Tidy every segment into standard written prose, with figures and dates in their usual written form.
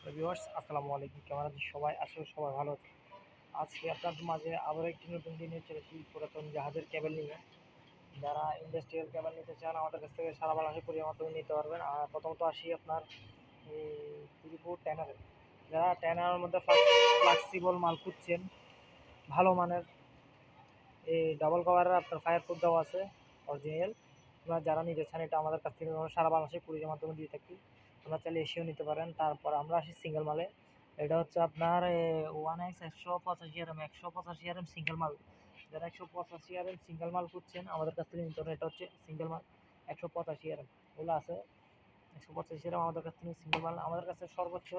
Viewers আসসালামু আলাইকুম, কেমন আছেন সবাই? আসলে সবাই ভালো আছে। আজকে আপনাদের মাঝে আবার একটি নতুন দিন নিয়ে চলেছি পুরাতন জাহাজের কেবল নিয়ে। যারা ইন্ডাস্ট্রিয়াল কেবল নিতে চান আমাদের কাছ থেকে সারা বাংলাদেশে কুরিয়ার মাধ্যমে নিতে পারবেন। আর প্রথমত আসি আপনার এই ত্রিপুর ট্যানারে। যারা ট্যানারের মধ্যে ফ্লেক্সিবল মাল খুঁজছেন, ভালো মানের এই ডাবল কভারের আপনার ফায়ার প্রুফ দেওয়া আছে অরিজিনাল। আপনারা যারা নিতে চান এটা আমাদের কাছ থেকে আমরা সারা বাংলাদেশে কুরিয়ার মাধ্যমে দিয়ে থাকি। আপনারা চাইলে এসেও নিতে পারেন। তারপর আমরা আসি সিঙ্গেল মালে। এটা হচ্ছে আপনার 1X 185 RM সিঙ্গেল মাল। যারা 185 RM সিঙ্গেল মাল খুঁজছেন আমাদের কাছ থেকে নিতে পারেন। এটা হচ্ছে সিঙ্গেল মাল 185 RM এগুলো আছে। 185 RM আমাদের কাছ থেকে সিঙ্গেল মাল। আমাদের কাছে সর্বোচ্চ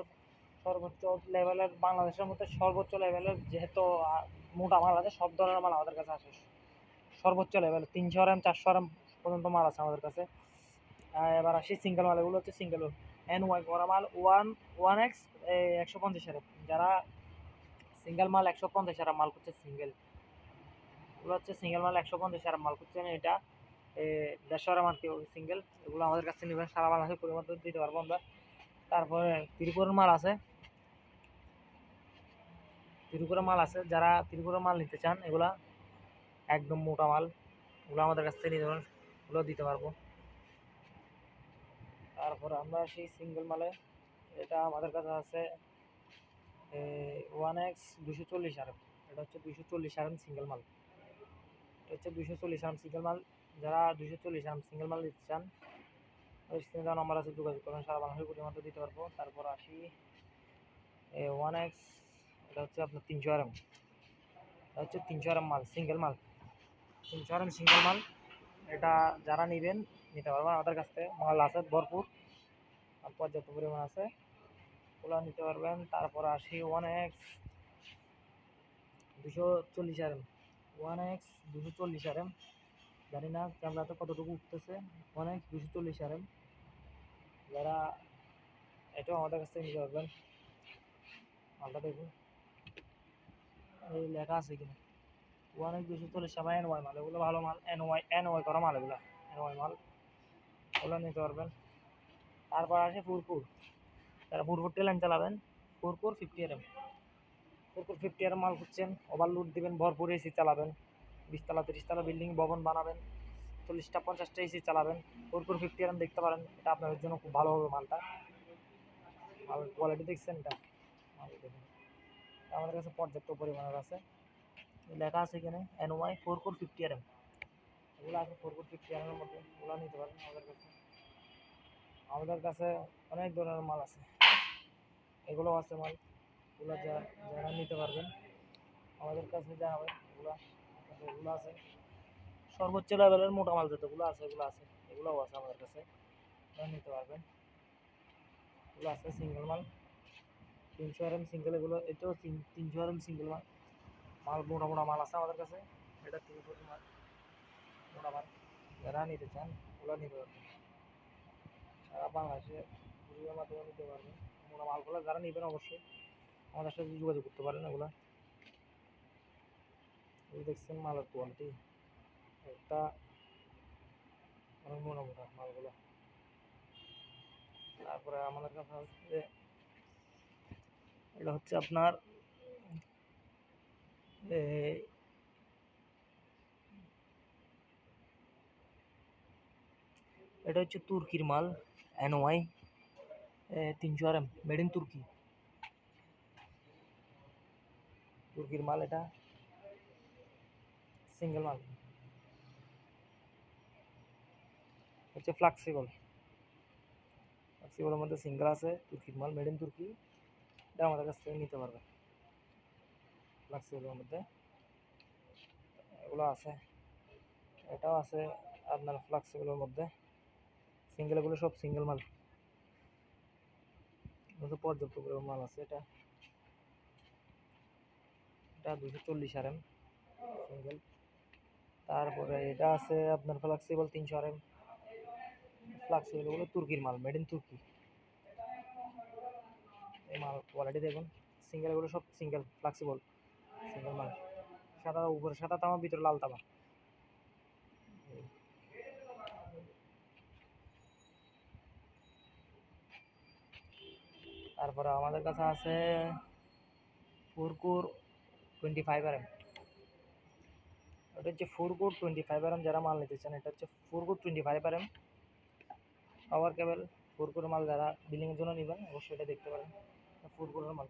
সর্বোচ্চ লেভেলের বাংলাদেশের মধ্যে সর্বোচ্চ লেভেলের যেহেতু মোটা মাল আছে, সব ধরনের মাল আমাদের কাছে আসে। সর্বোচ্চ লেভেল 300 RM 400 RM পর্যন্ত মাল আছে আমাদের কাছে। এবার আসি সিঙ্গেল মাল। এগুলো হচ্ছে সিঙ্গেল NY করা মাল 1X 150 RM। যারা সিঙ্গেল মাল 150 RM মাল করছে সিঙ্গেল, এগুলো হচ্ছে সিঙ্গেল মাল 150 RM মাল করছেন। এটা 150 RM আর কি সিঙ্গেল। এগুলো আমাদের কাছে নেবেন, সারা বাংলাদেশে পরিমাণ দিতে পারবো আমরা। তারপরে ত্রিপুরের মাল আছে, ত্রিপুরের মাল আছে। যারা ত্রিপুরের মাল নিতে চান এগুলা একদম মোটা মাল, ওগুলো আমাদের কাছ থেকে নিতে পারেন, ওগুলো দিতে পারবো। তারপর আমরা সেই সিঙ্গেল মালে, এটা আমাদের কাছে আছে 1X 240 RM। এটা হচ্ছে 240 RM সিঙ্গেল মাল। এটা হচ্ছে 240 RM সিঙ্গেল মাল। যারা 240 RM সিঙ্গেল মাল দিতে চান ওই স্ক্রিনে দেওয়া নাম্বার আছে, যোগাযোগ করবেন, সারা বাংলাদেশের কুরিয়ার মাধ্যমে দিতে পারবো। তারপর আসি 1X, এটা হচ্ছে আপনার 300 RM। এটা হচ্ছে 300 RM মাল সিঙ্গেল মাল, 300 RM সিঙ্গেল মাল। এটা যারা নেবেন নিতে পারবেন আমাদের কাছ থেকে। মাল আছে ভরপুর আর পর্যাপ্ত পরিমাণ আছে, ওগুলো নিতে পারবেন। তারপর আসি 1X 240 RM। 1X 240 RM, জানি না ক্যামেরাতে কতটুকু উঠতেছে। 1X 240 RM যারা, এটাও আমাদের কাছ থেকে নিতে পারবেন। মালটা দেখুন এই লেখা আছে কিনা। 1X 240 NY মাল, এগুলো ভালো মাল। NY করা মাল, এগুলো NY মাল, ওগুলো নিতে পারবেন। তারপর আসে ফুরপুর। যারা ফুরপুর টেলাইন চালাবেন, ফুরপুর 50 RM। ফুরপুর 50 RM মাল খুঁজছেন, ওভারলোড দিবেন, ভরপুর এসি চালাবেন, 20 তলা 30 তলা বিল্ডিং ভবন বানাবেন, 40টা 50টা এসি চালাবেন, ফুরপুর 50 RM দেখতে পারেন। এটা আপনাদের জন্য খুব ভালো হবে মালটা। মাল কোয়ালিটি দেখছেন এটা, মাল দেখুন আমাদের কাছে পর্যাপ্ত পরিমাণের আছে। লেখা আছে এখানে NY 4450 RM, এগুলো আছে 4450 RM এর মধ্যে, ওগুলো নিতে পারেন আমাদের কাছে। আমাদের কাছে অনেক ধরনের মাল আছে, এগুলো আছে মাল, এগুলো যারা নিতে পারবেন আমাদের কাছে জানাবেন। এগুলো আছে সর্বোচ্চ লেভেলের মোটা মাল যতগুলো আছে এগুলো আছে, এগুলোও আছে আমাদের কাছে, নিতে পারবেন। এগুলো আছে সিঙ্গেল মাল 300 RM সিঙ্গেল, এগুলো এটাও 300 RM সিঙ্গেল মাল। মাল মোটা মোটা মাল আছে আমাদের কাছে, এটা 300 মাল মোটা মাল। যারা নিতে চান ওগুলো নিতে পারবেন, সারা বাংলাদেশে কুরিয়ার মাধ্যমে নিতে পারবেন। মোটা মালগুলো যারা নেবেন অবশ্যই আমাদের সাথে যোগাযোগ করতে পারেন। এগুলো এই দেখছেন মালের কোয়ালিটি, একটা অনেক মোটা মোটা মালগুলো। তারপরে আমাদের কাছে আছে, এটা হচ্ছে আপনার এটা হচ্ছে তুর্কির মাল NY 300 RM মেড ইন তুর্কি, তুর্কির মাল। এটা সিঙ্গেল মাল হচ্ছে ফ্লেক্সিবলের মধ্যে সিঙ্গেল আছে, তুর্কির মাল মেড ইন তুর্কি। এটা আমাদের কাছ থেকে নিতে পারবে ফ্লেক্সিবলের মধ্যে, এগুলো আছে। এটাও আছে আপনার ফ্লেক্সিবলের মধ্যে সিঙ্গেল, এগুলো সব সিঙ্গেল মাল, পর্যাপ্ত পরিমাণ মাল আছে। এটা এটা 240 RM সিঙ্গেল। তারপরে এটা আছে আপনার ফ্লেক্সিবল 300 RM ফ্লেক্সিবল, এগুলো তুর্কির মাল মেড ইন তুর্কি। এই মাল কোয়ালিটি দেখুন, সিঙ্গেল, এগুলো সব সিঙ্গেল ফ্লেক্সিবল সিঙ্গেল মাল। সাদা উপরে সাদা তামা, ভিতরে লাল তামা। তারপরে আমাদের কাছে আছে ফুরকুর 25 RM। এটা হচ্ছে ফুরকুর 25 RM, যারা মাল নিতে চান এটা হচ্ছে ফুরকুর 25 RM পাওয়ার কেবল। ফুরকুর মাল যারা বিলিংয়ের জন্য নেবেন অবশ্যই এটা দেখতে পারেন। ফুরকুরের মাল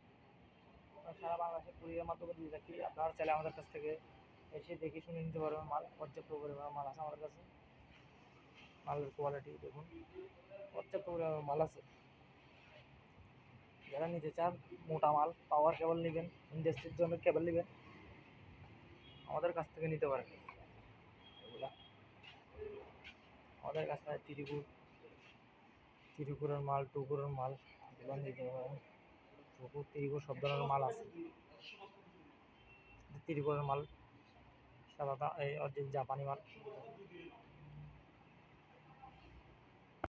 সারা বাংলাদেশে কুরিয়ার মাধ্যমে দিয়ে থাকি। আপনারা চাইলে আমাদের কাছ থেকে এসে দেখে শুনে নিতে পারবেন। মাল পর্যাপ্ত পরিমাণ মাল আছে আমাদের কাছে। মালের কোয়ালিটি দেখুন, পর্যাপ্ত পরিমাণ মাল আছে। যারা নিতে চান মোটা মাল পাওয়ার কেবল নেবেন, ইন্ডাস্ট্রির জন্য কেবল নেবেন, আমাদের কাছ থেকে নিতে পারেন। এগুলা আমাদের কাছে তিরিকুরের মাল, টুকুরের মাল এগুলো নিতে পারেন। টুকুর, তিরিকুর সব ধরনের মাল আছে। তিরিকুরের মাল সাদা এই অর্ধেক জাপানি মাল।